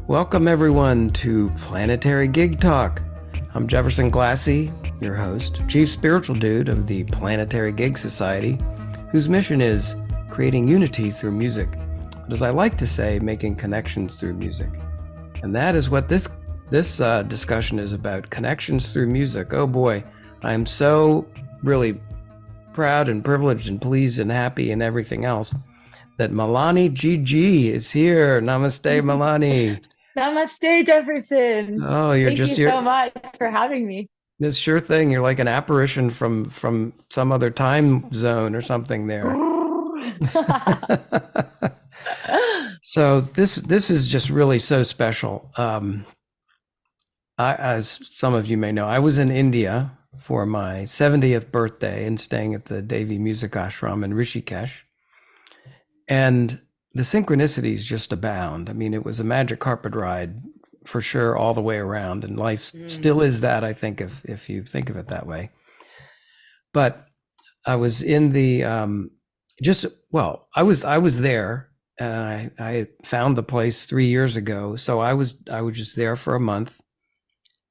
Welcome everyone to Planetary Gig Talk. I'm Jefferson Glassie, your host, Chief Spiritual Dude of the Planetary Gig Society, whose mission is creating unity through music, but as I like to say, making connections through music. And that is what this discussion is about, connections through music. Oh boy, I am so really proud and privileged and pleased and happy and everything else that Melani GG is here. Namaste, Melani. Namaste, Jefferson. Oh, you're Thank just you so here. much for having me. This sure thing. You're like an apparition from some other time zone or something there. So this is just really so special. As some of you may know, I was in India for my 70th birthday and staying at the Devi Music Ashram in Rishikesh. And the synchronicities just abound. I mean, it was a magic carpet ride for sure all the way around, and life still is that, I think, if you think of it that way. But I was in the I was there, and I found the place 3 years ago, so I was just there for a month.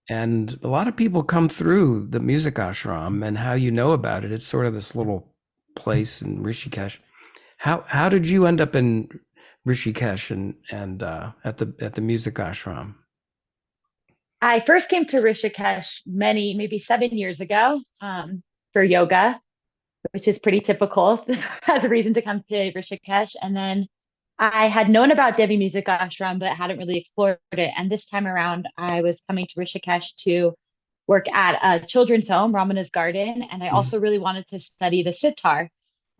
And a lot of people come through the music ashram, and how you know about it, it's sort of this little place in Rishikesh. How did you end up in Rishikesh and at the music ashram? I first came to Rishikesh maybe 7 years ago, for yoga, which is pretty typical as a reason to come to Rishikesh. And then I had known about Devi Music Ashram, but hadn't really explored it. And this time around, I was coming to Rishikesh to work at a children's home, Ramana's Garden. And I Mhm. also really wanted to study the sitar.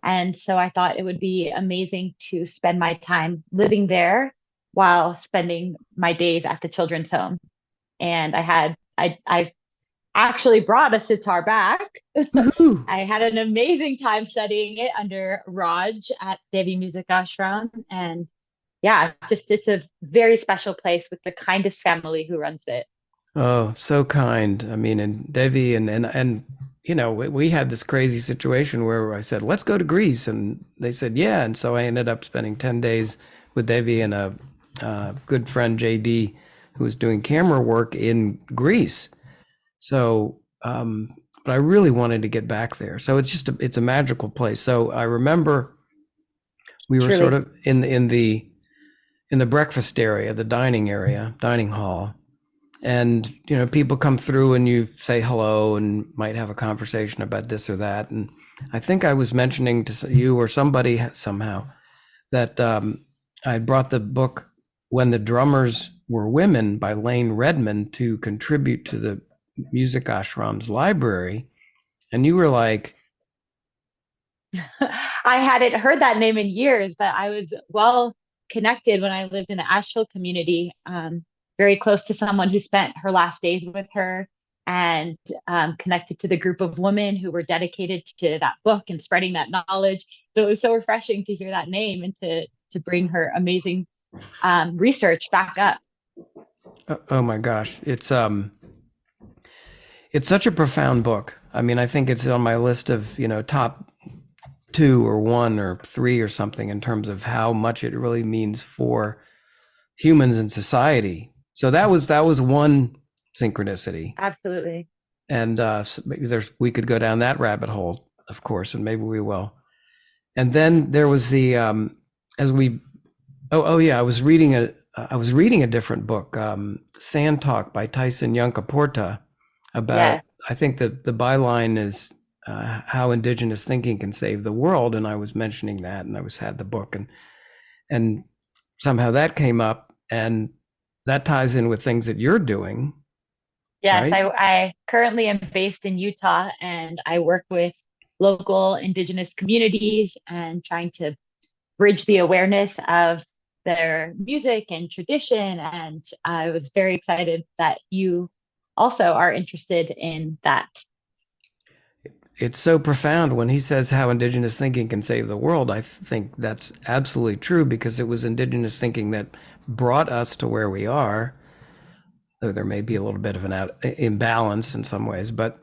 And so I thought it would be amazing to spend my time living there while spending my days at the children's home. And I actually brought a sitar back. Woohoo! I had an amazing time studying it under Raj at Devi Music Ashram. And yeah, just it's a very special place with the kindest family who runs it. Oh, so kind. I mean, and Devi and you know, we had this crazy situation where I said, "Let's go to Greece," and they said, "Yeah." And so I ended up spending 10 days with Devi and a good friend JD, who was doing camera work in Greece. So, but I really wanted to get back there. So it's a magical place. So I remember we were sort Truly. of in the breakfast area, the dining hall, and you know, people come through and you say hello and might have a conversation about this or that. And I think I was mentioning to you or somebody somehow that I brought the book When the Drummers Were Women by Lane Redmond to contribute to the music ashram's library, and you were like, I hadn't heard that name in years, but I was well connected when I lived in the Asheville community, very close to someone who spent her last days with her and connected to the group of women who were dedicated to that book and spreading that knowledge. So it was so refreshing to hear that name and to bring her amazing research back up. oh my gosh, it's such a profound book. I mean, I think it's on my list of, you know, top two or one or three or something in terms of how much it really means for humans and society. So that was one synchronicity. Absolutely. And so maybe we could go down that rabbit hole, of course, and maybe we will. And then there was the as we oh yeah, I was reading a different book, Sand Talk by Tyson Yunkaporta, about, Yes. I think the byline is how indigenous thinking can save the world, and I was mentioning that, and had the book, and somehow that came up, and that ties in with things that you're doing, Yes, right? I currently am based in Utah and I work with local indigenous communities and trying to bridge the awareness of their music and tradition. And I was very excited that you also are interested in that. It's so profound when he says how indigenous thinking can save the world. I think that's absolutely true, because it was indigenous thinking that brought us to where we are, though there may be a little bit of an imbalance in some ways, but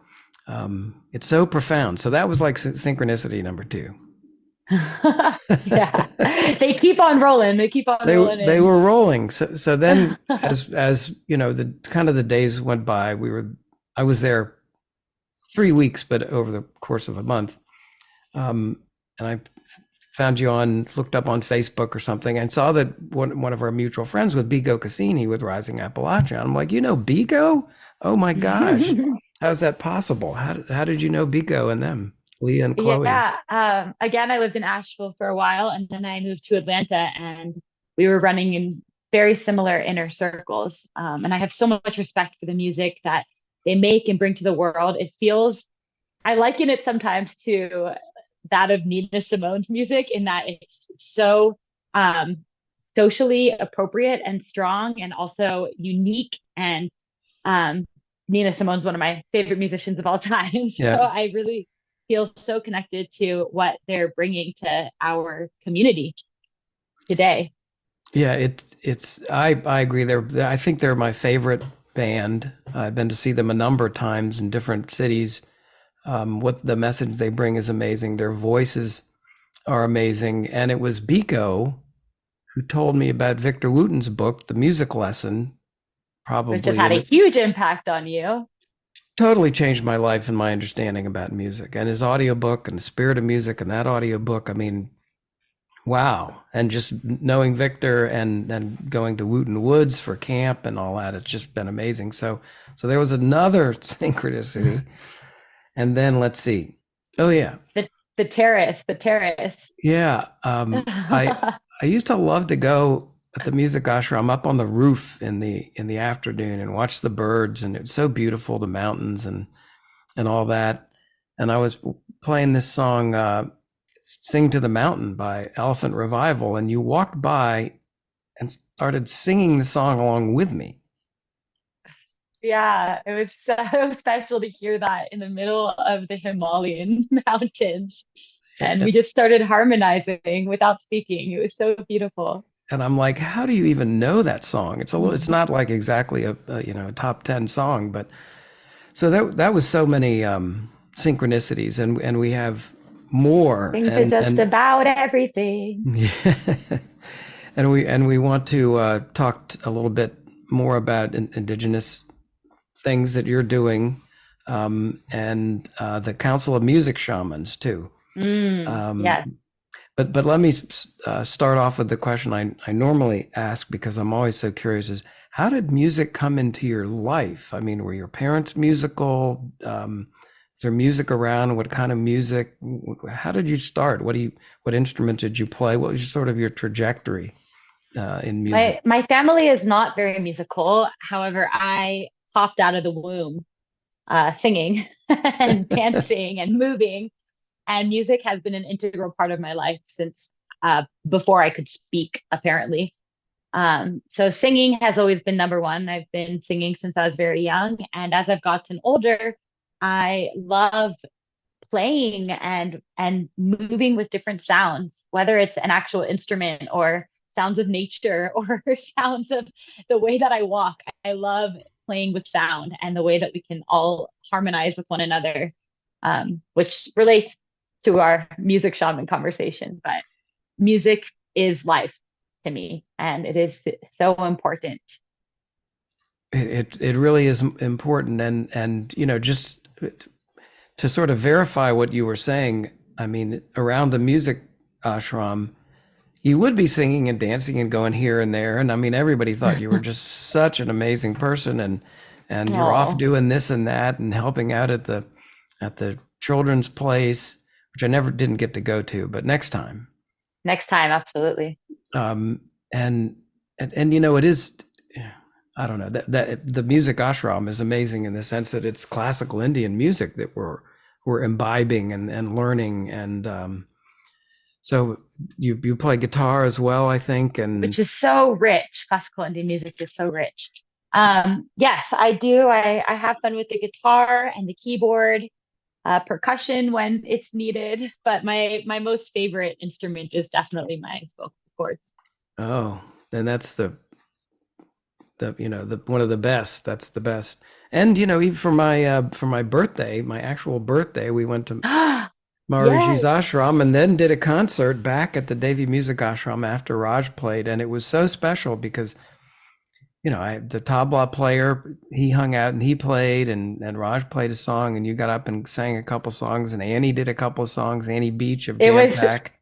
it's so profound. So that was like synchronicity number two. Yeah. They keep on rolling. They keep on rolling They in. were rolling. So then as you know, the kind of the days went by, I was there 3 weeks, but over the course of a month. And I found you on, looked up on Facebook or something, and saw that one of our mutual friends was Biko Casini with Rising Appalachia. I'm like, Biko? Oh my gosh, how's that possible? How did you know Biko and them, Leah and Chloe? Yeah. Again, I lived in Asheville for a while and then I moved to Atlanta and we were running in very similar inner circles. And I have so much respect for the music that they make and bring to the world. I liken it sometimes to that of Nina Simone's music in that it's so um, socially appropriate and strong and also unique. And um, Nina Simone's one of my favorite musicians of all time. So Yeah, I really feel so connected to what they're bringing to our community today. yeah. I agree. I think they're my favorite band. I've been to see them a number of times in different cities. What the message they bring is amazing. Their voices are amazing. And it was Biko who told me about Victor Wooten's book, The Music Lesson, Which has probably, had a and it huge impact on you. totally changed my life and my understanding about music. And his audiobook and the spirit of music and that audiobook, I mean, wow. And just knowing Victor and going to Wooten Woods for camp and all that, it's just been amazing. So there was another synchronicity. And then let's see. Oh yeah. The terrace. Yeah. I used to love to go at the music ashram up on the roof in the afternoon and watch the birds, and it's so beautiful, the mountains and all that. And I was playing this song, "Sing to the Mountain" by Elephant Revival, and you walked by and started singing the song along with me. Yeah, it was so special to hear that in the middle of the Himalayan mountains. And we just started harmonizing without speaking. It was so beautiful. And I'm like, how do you even know that song? It's not like exactly a top 10 song, but so that was so many synchronicities, and we have more, Things are just about everything. yeah. And we want to talk a little bit more about indigenous things that you're doing, and the Council of Music Shamans too. Um, Yes. but let me start off with the question I normally ask, because I'm always so curious: is how did music come into your life? I mean, were your parents musical? Is there music around? What kind of music? How did you start? What instrument did you play? What was sort of your trajectory in music? My family is not very musical. However, I popped out of the womb singing and dancing and moving. And music has been an integral part of my life since before I could speak, apparently. So singing has always been number one. I've been singing since I was very young. And as I've gotten older, I love playing and moving with different sounds, whether it's an actual instrument or sounds of nature or sounds of the way that I walk. I love playing with sound and the way that we can all harmonize with one another, which relates to our music shaman conversation. But music is life to me, and it is so important. It really is important, and just to sort of verify what you were saying. I mean, around the music ashram, you would be singing and dancing and going here and there, and I mean, everybody thought you were just such an amazing person, and you're off Oh, doing this and that and helping out at the children's place, which I never didn't get to go to, but next time. next time, absolutely. um, and it is, I don't know, that the music ashram is amazing in the sense that it's classical Indian music that we're imbibing and learning, and so you play guitar as well, I think, and Which is so rich. Classical Indian music is so rich. Yes, I do. I have fun with the guitar and the keyboard, percussion when it's needed. But my most favorite instrument is definitely my vocal cords. oh, then that's the one of the best. That's the best. And even for my birthday, my actual birthday, we went to Maharishi's Yes, ashram, and then did a concert back at the Devi Music Ashram after Raj played. And it was so special because, the tabla player, he hung out and he played, and Raj played a song, and you got up and sang a couple songs, and Annie did a couple of songs, Annie Beach of it Jam was Pack.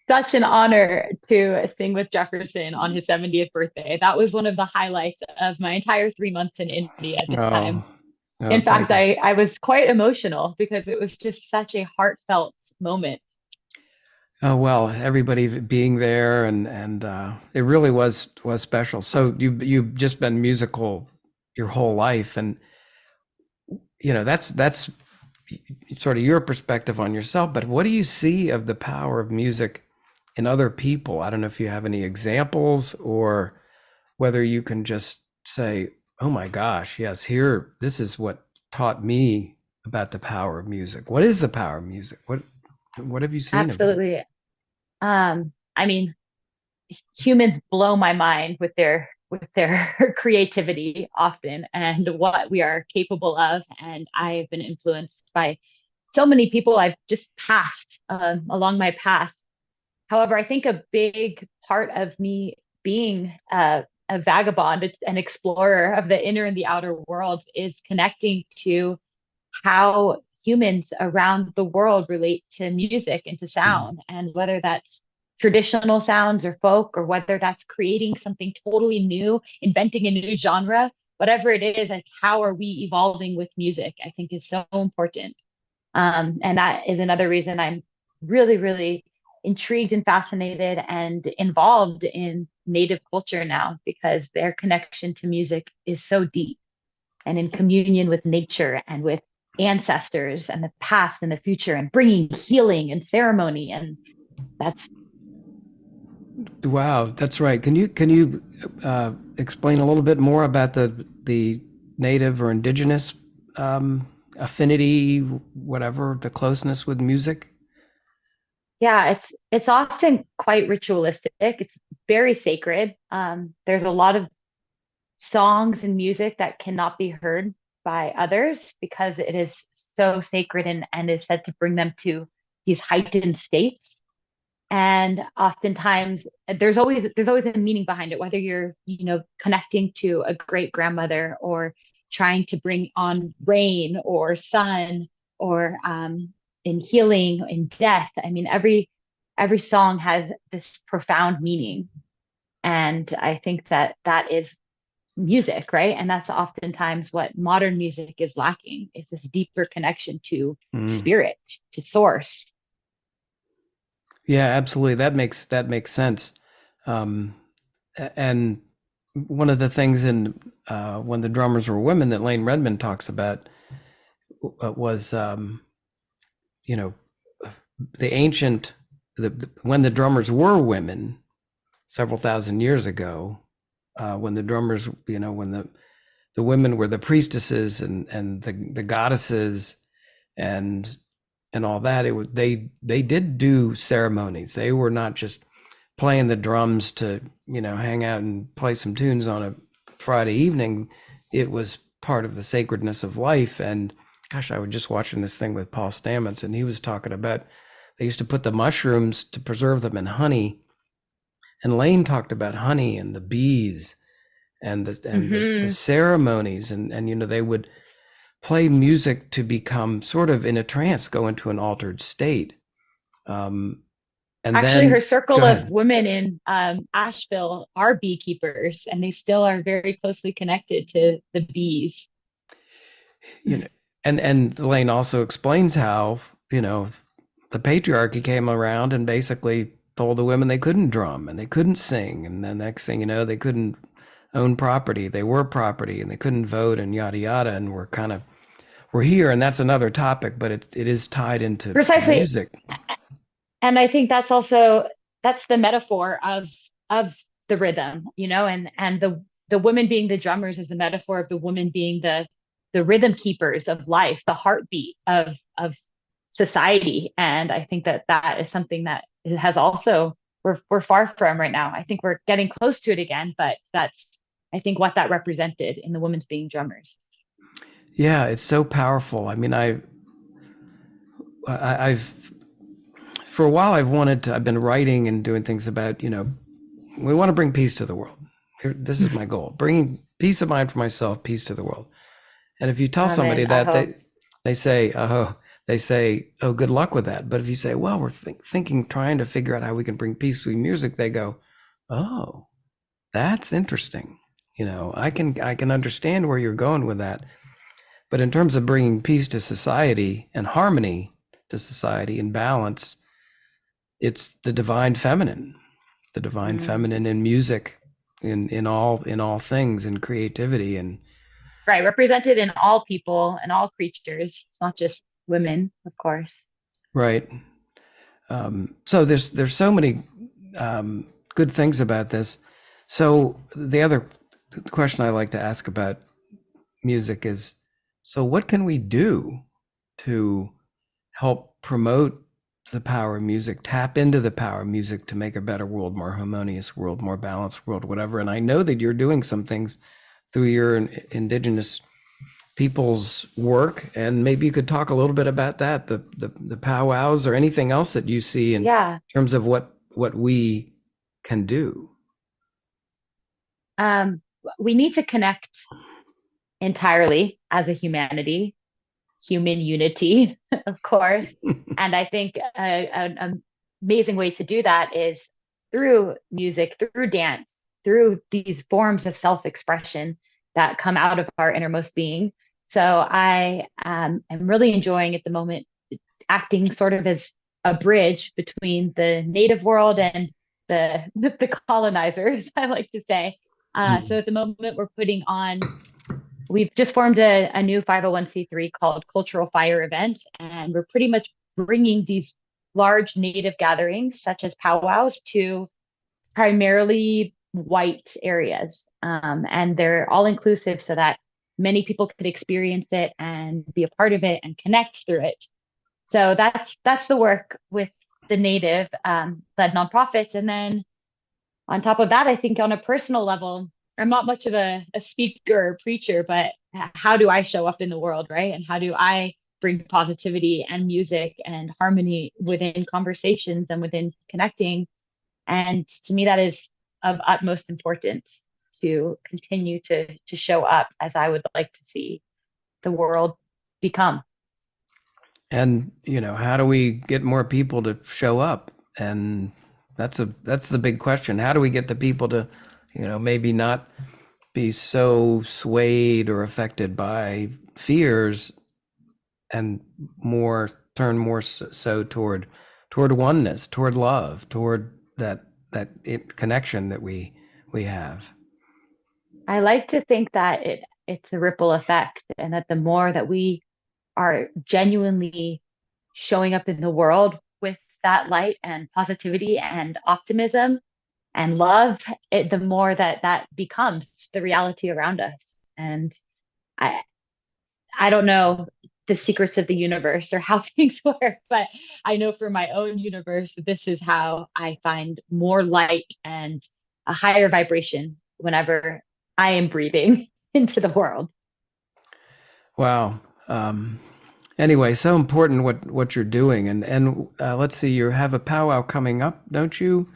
such an honor to sing with Jefferson on his 70th birthday. That was one of the highlights of my entire 3 months in India this Oh, time. oh, In thank fact, you. I was quite emotional because it was just such a heartfelt moment. Oh well, everybody being there, and it really was special. So you've just been musical your whole life, and that's sort of your perspective on yourself. But what do you see of the power of music in other people? I don't know if you have any examples, or whether you can just say, "Oh my gosh, yes, here, this is what taught me about the power of music." What is the power of music? What have you seen of it? Absolutely. I mean, humans blow my mind with their creativity often and what we are capable of. And I've been influenced by so many people I've just passed along my path. However, I think a big part of me being a vagabond, an explorer of the inner and the outer worlds, is connecting to how humans around the world relate to music and to Mm. sound, and whether that's traditional sounds or folk, or whether that's creating something totally new, inventing a new genre, whatever it is, like how are we evolving with music, I think is so important. And that is another reason I'm really, really intrigued and fascinated and involved in Native culture now, because their connection to music is so deep and in communion with nature and with ancestors and the past and the future, and bringing healing and ceremony. And that's, Wow, that's right. Can you explain a little bit more about the native or indigenous affinity, whatever, the closeness with music? yeah, it's often quite ritualistic. It's very sacred. There's a lot of songs and music that cannot be heard by others because it is so sacred, and is said to bring them to these heightened states. And oftentimes there's always a meaning behind it, whether you're connecting to a great grandmother, or trying to bring on rain or sun, or in healing, in death. I mean, every song has this profound meaning, and I think that that is music, right? And that's oftentimes what modern music is lacking, is this deeper connection to Mm. spirit, to source. Yeah, absolutely. That makes sense. Um, and one of the things in when the drummers were women that Lane Redmond talks about was you know the ancient when the drummers were women several thousand years ago, when the drummers, when the women were the priestesses and the goddesses and all that. It was they did do ceremonies. They were not just playing the drums to hang out and play some tunes on a Friday evening. It was part of the sacredness of life. And gosh, I was just watching this thing with Paul Stamets, and he was talking about they used to put the mushrooms to preserve them in honey. And Lane talked about honey and the bees and the Mm-hmm. ceremonies, and they would play music to become sort of in a trance, go into an altered state. Um, and Actually, her then go circle of ahead. women in Asheville are beekeepers, and they still are very closely connected to the bees. You know, and Elaine also explains how the patriarchy came around and basically told the women they couldn't drum and they couldn't sing, and then next thing you know, they couldn't own property. They were property, and they couldn't vote, and yada yada. And we're here, and that's another topic, but it is tied into Precisely. music. And I think that's the metaphor of the rhythm, and the women being the drummers is the metaphor of the women being the rhythm keepers of life, the heartbeat of society. And I think that that is something that has also we're far from right now. I think we're getting close to it again, but that's, I think, what that represented in the women's being drummers. Yeah, it's so powerful. I mean, I've for a while I've been writing and doing things about, we want to bring peace to the world. This is my goal, bringing peace of mind for myself, peace to the world. And if you tell somebody Amen. that, they say, oh, good luck with that. But if you say, well, we're thinking, trying to figure out how we can bring peace through music, they go, oh, that's interesting. I can understand where you're going with that. But in terms of bringing peace to society and harmony to society and balance, it's the divine feminine in music, in all things, in creativity, and right, represented in all people and all creatures. It's not just women, of course. right. So there's so many good things about this. So the other question I like to ask about music is, so what can we do to help promote the power of music, tap into the power of music to make a better world, more harmonious world, more balanced world, whatever? And I know that you're doing some things through your indigenous people's work, and maybe you could talk a little bit about that, the powwows, or anything else that you see in terms of what we can do. We need to connect entirely as a humanity, human unity, of course. And I think an amazing way to do that is through music, through dance, through these forms of self-expression that come out of our innermost being. So I am really enjoying at the moment acting sort of as a bridge between the native world and the colonizers, I like to say. So at the moment, we've just formed a new 501c3 called Cultural Fire Events, and we're pretty much bringing these large native gatherings, such as powwows, to primarily white areas. And they're all inclusive so that many people could experience it and be a part of it and connect through it. So that's the work with the native led nonprofits. And then on top of that, I think on a personal level, I'm not much of a speaker or preacher, but how do I show up in the world, right? And how do I bring positivity and music and harmony within conversations and within connecting? And to me, that is of utmost importance to continue to show up as I would like to see the world become. And how do we get more people to show up? And that's the big question. How do we get the people to maybe not be so swayed or affected by fears, and turn more so toward oneness, toward love, toward that connection that we have? I like to think that it's a ripple effect, and that the more that we are genuinely showing up in the world with that light and positivity and optimism and love, the more that becomes the reality around us. And I I don't know the secrets of the universe or how things work, but I know for my own universe, this is how I find more light and a higher vibration whenever I am breathing into the world. Wow. Anyway, so important what you're doing, and let's see, you have a powwow coming up, don't you?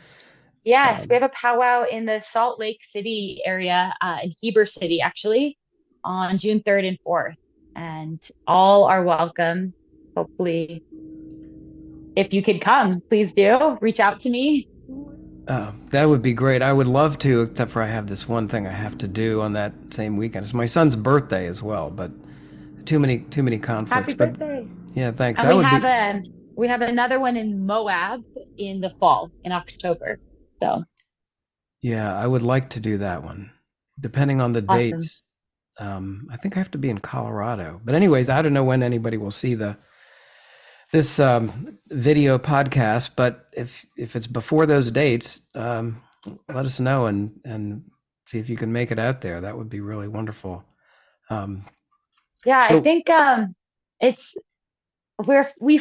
Yes, we have a powwow in the Salt Lake City area, in Heber City, actually, on June 3rd and 4th. And all are welcome. Hopefully, if you could come, please do reach out to me. That would be great. I would love to, except for I have this one thing I have to do on that same weekend. It's my son's birthday as well, but too many conflicts. Happy But birthday. yeah, thanks. And That would be. we have another one in Moab in the fall, in October. So Yeah, I would like to do that one, depending on the awesome. dates. I think I have to be in Colorado. But anyways, I don't know when anybody will see this video podcast. But if it's before those dates, let us know and see if you can make it out there. That would be really wonderful. Yeah, I So think it's we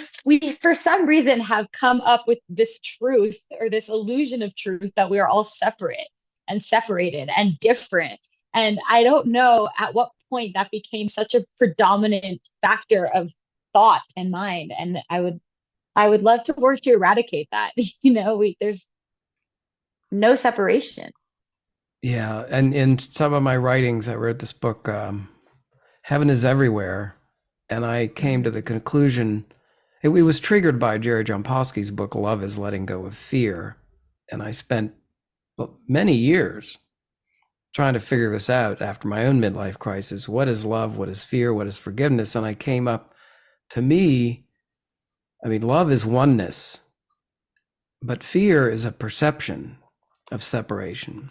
for some reason have come up with this truth or this illusion of truth that we are all separate and separated and different. And I don't know at what point that became such a predominant factor of thought and mind. And I would love to work to eradicate that. There's no separation. Yeah, and in some of my writings, I wrote this book, Heaven is Everywhere, and I came to the conclusion, it was triggered by Jerry Jampolsky's book, Love is Letting Go of Fear. And I spent many years trying to figure this out after my own midlife crisis. What is love? What is fear? What is forgiveness? And I came up, to me, I mean, love is oneness, but fear is a perception of separation.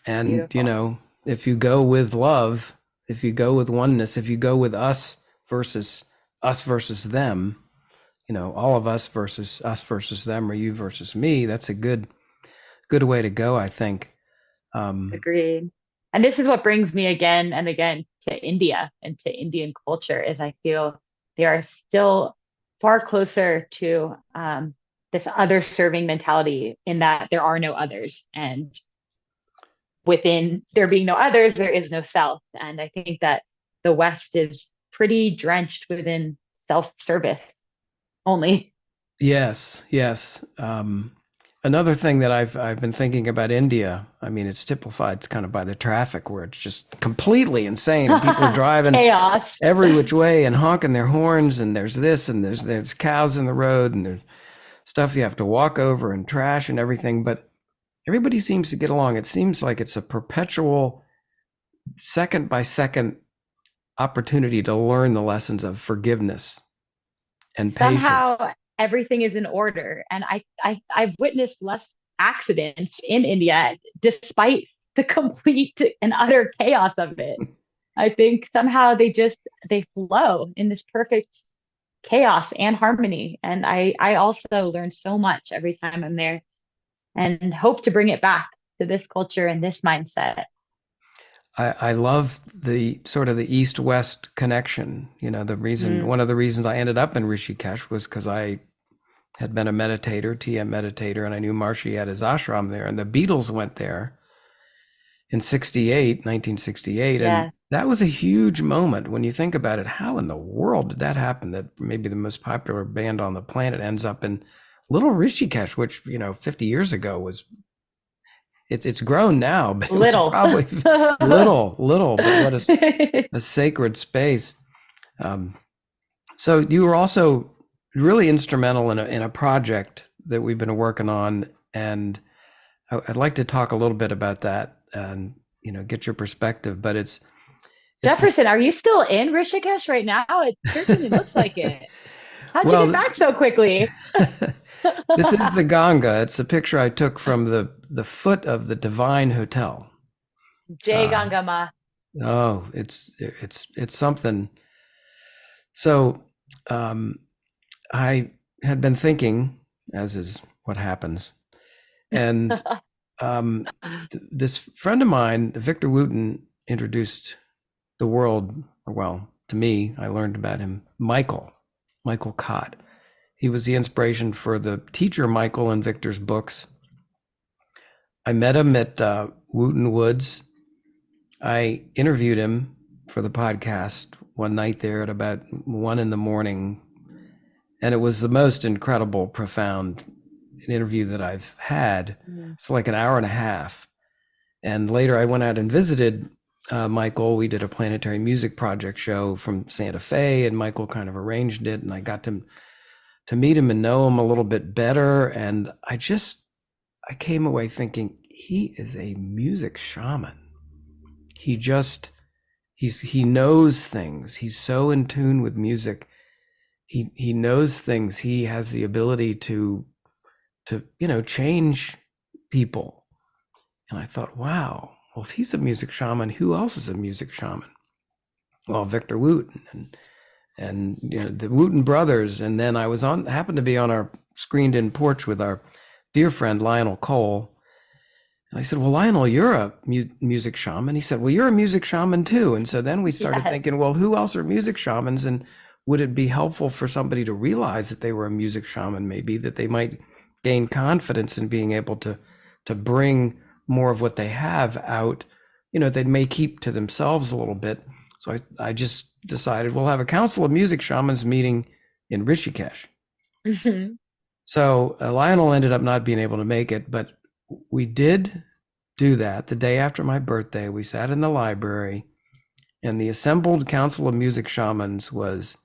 And, Beautiful. if you go with love, if you go with oneness, if you go with us versus them, all of us versus them, or you versus me, that's a good way to go, I think. Agreed. And this is what brings me again and again to India and to Indian culture is I feel they are still far closer to this other serving mentality in that there are no others. And within there being no others, there is no self. And I think that the West is pretty drenched within self-service only. Yes, yes. Another thing that I've been thinking about India, I mean, it's typified kind of by the traffic where it's just completely insane and people are driving Chaos. every which way and honking their horns, and there's this and there's cows in the road, and there's stuff you have to walk over and trash and everything, but everybody seems to get along. It seems like it's a perpetual second by second opportunity to learn the lessons of forgiveness and patience. Somehow everything is in order. And I've witnessed less accidents in India despite the complete and utter chaos of it. I think somehow they flow in this perfect chaos and harmony. And I also learn so much every time I'm there and hope to bring it back to this culture and this mindset. I love the sort of the East-West connection. One of the reasons I ended up in Rishikesh was because I had been a meditator, TM meditator, and I knew Maharshi had his ashram there, and the Beatles went there in 1968. Yeah. And that was a huge moment when you think about it. How in the world did that happen? That maybe the most popular band on the planet ends up in little Rishikesh, which, 50 years ago was, it's grown now, but Little. probably little, but what a sacred space. So you were also really instrumental in a project that we've been working on, and I'd like to talk a little bit about that and get your perspective. But it's Jefferson, are you still in Rishikesh right now? It certainly looks like it. How'd you get back so quickly? This is the Ganga. It's a picture I took from the foot of the Divine Hotel. Jai Gangama. Oh, it's something. So I had been thinking, as is what happens, and this friend of mine, Victor Wooten, introduced the world, well, to me. I learned about him, Michael Cott. He was the inspiration for the teacher Michael in Victor's books. I met him at Wooten Woods. I interviewed him for the podcast one night there at about 1 a.m, and it was the most incredible, profound interview that I've had. It's like an hour and a half. And later I went out and visited Michael. We did a planetary music project show from Santa Fe, and Michael kind of arranged it, and I got to meet him and know him a little bit better. And I came away thinking, he is a music shaman. He knows things. He's so in tune with music. He knows things. He has the ability to change people. And I thought, wow, well, if he's a music shaman, who else is a music shaman? Well, Victor Wooten and the Wooten brothers. And then I happened to be on our screened-in porch with our dear friend Lionel Cole. And I said, well, Lionel, you're a music shaman. He said, well, you're a music shaman too. And so then we started thinking, well, who else are music shamans? And would it be helpful for somebody to realize that they were a music shaman, maybe, that they might gain confidence in being able to bring more of what they have out, they may keep to themselves a little bit. So I just decided we'll have a Council of Music Shamans meeting in Rishikesh. Mhm. So Lionel ended up not being able to make it, but we did do that the day after my birthday. We sat in the library, and the assembled Council of Music Shamans was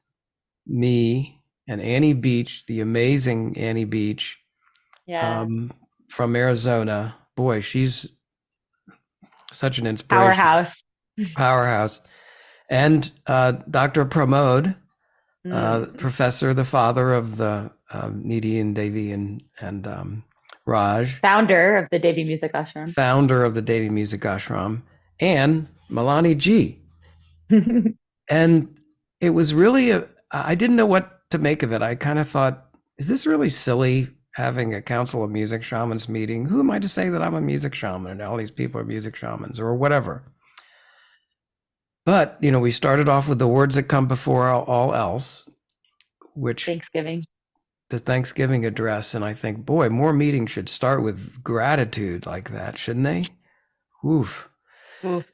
me and Annie Beach, the amazing Annie Beach, Yeah. um, from Arizona. Boy, she's such an inspiration, Powerhouse. powerhouse. And Dr. Pramod, Mm. professor, the father of the Nidhi and Devi and Raj, Founder of the Devi Music Ashram. founder of the Devi Music Ashram, and Melani G. And it was really I didn't know what to make of it. I kind of thought, is this really silly having a Council of Music Shamans meeting? Who am I to say that I'm a music shaman and all these people are music shamans or whatever? But, we started off with the words that come before all else, which Thanksgiving. the Thanksgiving address. And I think, boy, more meetings should start with gratitude like that, shouldn't they? Oof. Oof.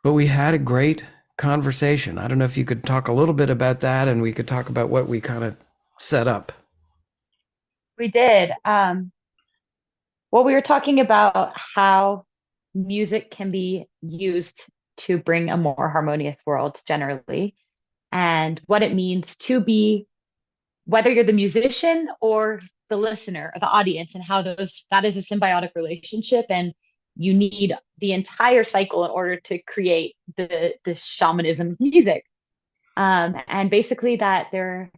But we had a great conversation. I don't know if you could talk a little bit about that, and we could talk about what we kind of set up. We did. Well, we were talking about how music can be used to bring a more harmonious world generally, and what it means to be, whether you're the musician or the listener or the audience, and how that is a symbiotic relationship, and you need the entire cycle in order to create the shamanism of music. And basically that there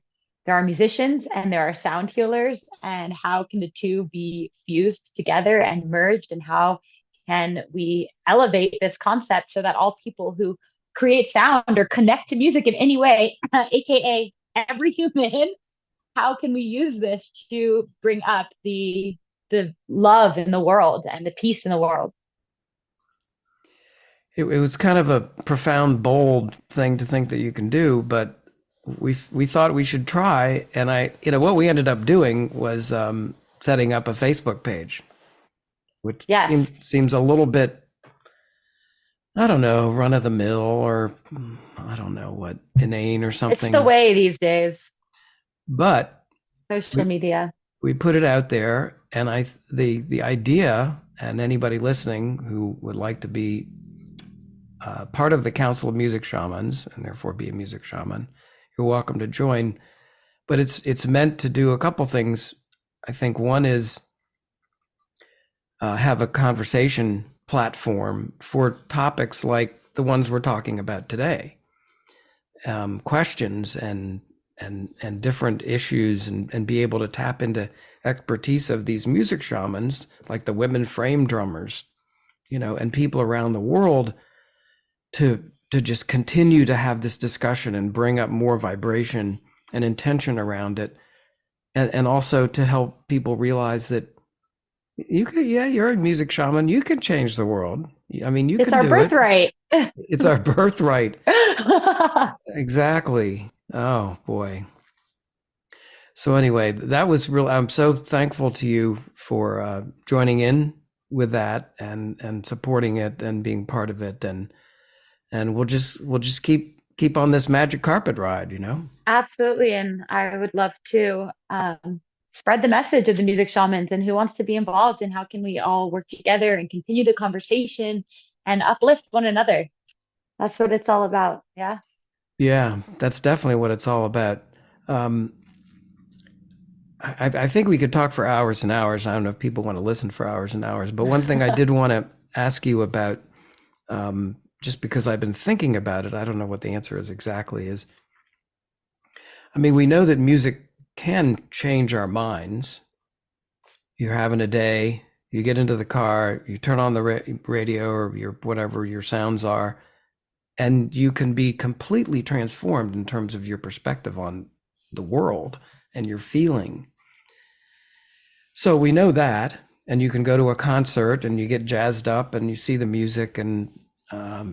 are musicians and there are sound healers, and how can the two be fused together and merged, and how can we elevate this concept so that all people who create sound or connect to music in any way, aka every human, how can we use this to bring up the love in the world and the peace in the world? It was kind of a profound, bold thing to think that you can do, but we thought we should try. And what we ended up doing was setting up a Facebook page, which Yes, seems a little bit, I don't know, run of the mill, or I don't know what, inane or it's the something. way these days. But Social we media. we put it out there, and the idea, and anybody listening who would like to be part of the Council of Music Shamans and therefore be a music shaman, you're welcome to join. But it's meant to do a couple things. I think one is have a conversation platform for topics like the ones we're talking about today, questions and different issues, and be able to tap into expertise of these music shamans, like the women frame drummers, and people around the world, to just continue to have this discussion and bring up more vibration and intention around it, and also to help people realize that you're a music shaman, you can change the world. I mean, you It's can our do it. birthright. It's our birthright. Exactly. Oh boy. So anyway, that was real. I'm so thankful to you for joining in with that, and supporting it and being part of it, and we'll just keep on this magic carpet ride. Absolutely. And I would love to spread the message of the music shamans and who wants to be involved, and how can we all work together and continue the conversation and uplift one another. That's what it's all about. Yeah. Yeah, that's definitely what it's all about. Um, I think we could talk for hours and hours. I don't know if people want to listen for hours and hours, but one thing I did want to ask you about, just because I've been thinking about it, I don't know what the answer is exactly, is, I mean, we know that music can change our minds. You're having a day, you get into the car, you turn on the radio or whatever your sounds are, and you can be completely transformed in terms of your perspective on the world and your feeling. So we know that, and you can go to a concert and you get jazzed up and you see the music, and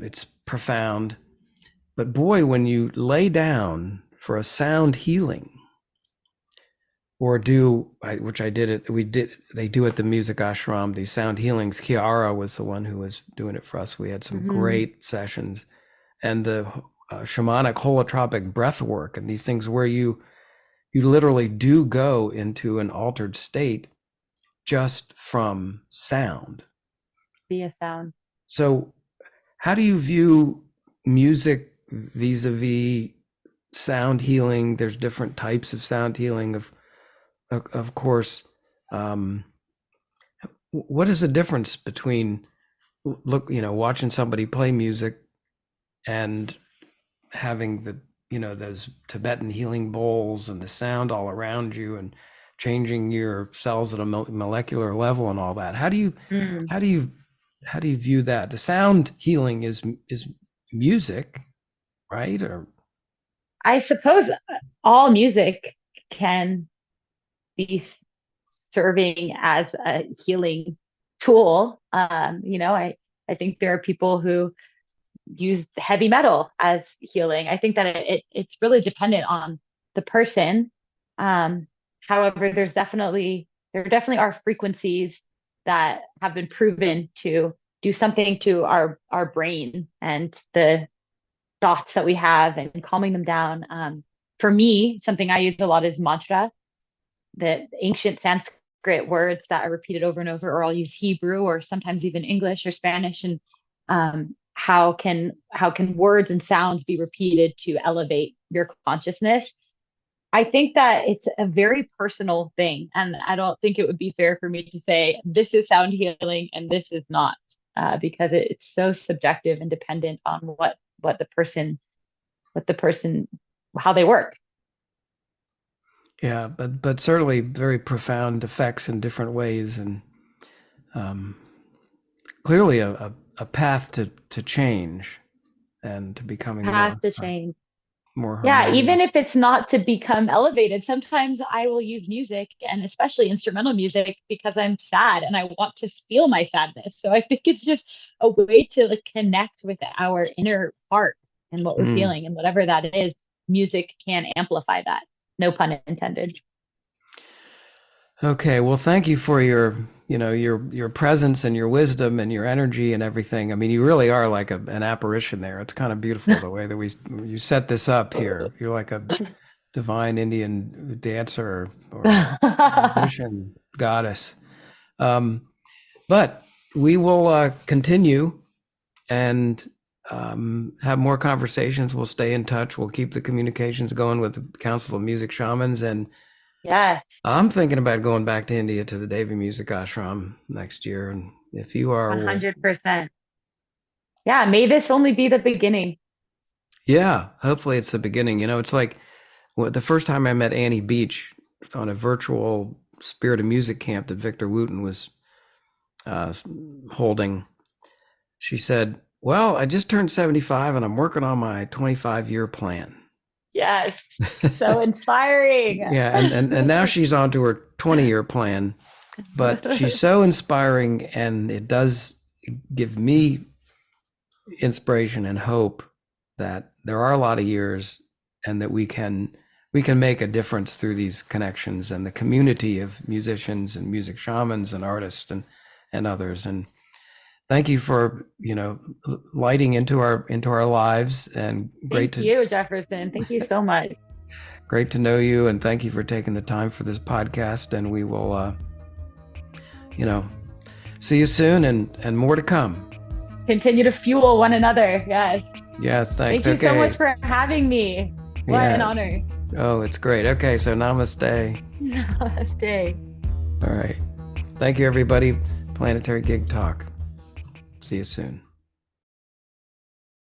it's profound. But boy, when you lay down for a sound healing, or which I did it, they do at the Music Ashram, these sound healings. Kiara was the one who was doing it for us. We had some Mhm. great sessions, and the shamanic holotropic breath work, and these things where you you literally do go into an altered state just from sound. Via sound. So how do you view music vis-a-vis sound healing? There's different types of sound healing, of course. What is the difference between watching somebody play music and having those Tibetan healing bowls and the sound all around you and changing your cells at a molecular level and all that? How do you view that? The sound healing is music, right? Or I suppose all music can be serving as a healing tool. I think there are people who use heavy metal as healing. I think that it's really dependent on the person. However, there definitely are frequencies that have been proven to do something to our brain and the thoughts that we have and calming them down. For me, something I use a lot is mantra, the ancient Sanskrit words that are repeated over and over, or I'll use Hebrew or sometimes even English or Spanish. And how can words and sounds be repeated to elevate your consciousness? I think that it's a very personal thing, and I don't think it would be fair for me to say this is sound healing and this is not, because it's so subjective and dependent on what the person how they work. Yeah, but certainly very profound effects in different ways, and clearly a path to change and to becoming Path to change. more Yeah, even harmonious. if it's not to become elevated, sometimes I will use music and especially instrumental music because I'm sad and I want to feel my sadness. So I think it's just a way to like connect with our inner heart and what we're feeling, and whatever that is, music can amplify that. No pun intended. Okay, well, thank you for your presence and your wisdom and your energy and everything. I mean, you really are like an apparition there. It's kind of beautiful the way that you set this up here. You're like a divine Indian dancer or musician goddess. But we will continue and have more conversations. We'll stay in touch. We'll keep the communications going with the Council of Music Shamans. And Yes. I'm thinking about going back to India to the Devi Music Ashram next year. And if you are, 100%. Yeah, may this only be the beginning. yeah, hopefully it's the beginning. It's like the first time I met Annie Beach on a virtual Spirit of Music camp that Victor Wooten was holding. She said, well, I just turned 75 and I'm working on my 25-year plan. Yes. So inspiring. Yeah. And now she's on to her 20-year plan, but she's so inspiring, and it does give me inspiration and hope that there are a lot of years and that we can make a difference through these connections and the community of musicians and music shamans and artists and others. And thank you for lighting into our lives, and Thank you, Jefferson. Thank you so much. Great to know you, and thank you for taking the time for this podcast. And we will see you soon, and more to come. Continue to fuel one another. Yes. Yes, thanks. Thank you so much for having me. What an honor. Oh, it's great. Okay, so namaste. Namaste. All right. Thank you, everybody. Planetary Gig Talk. See you soon.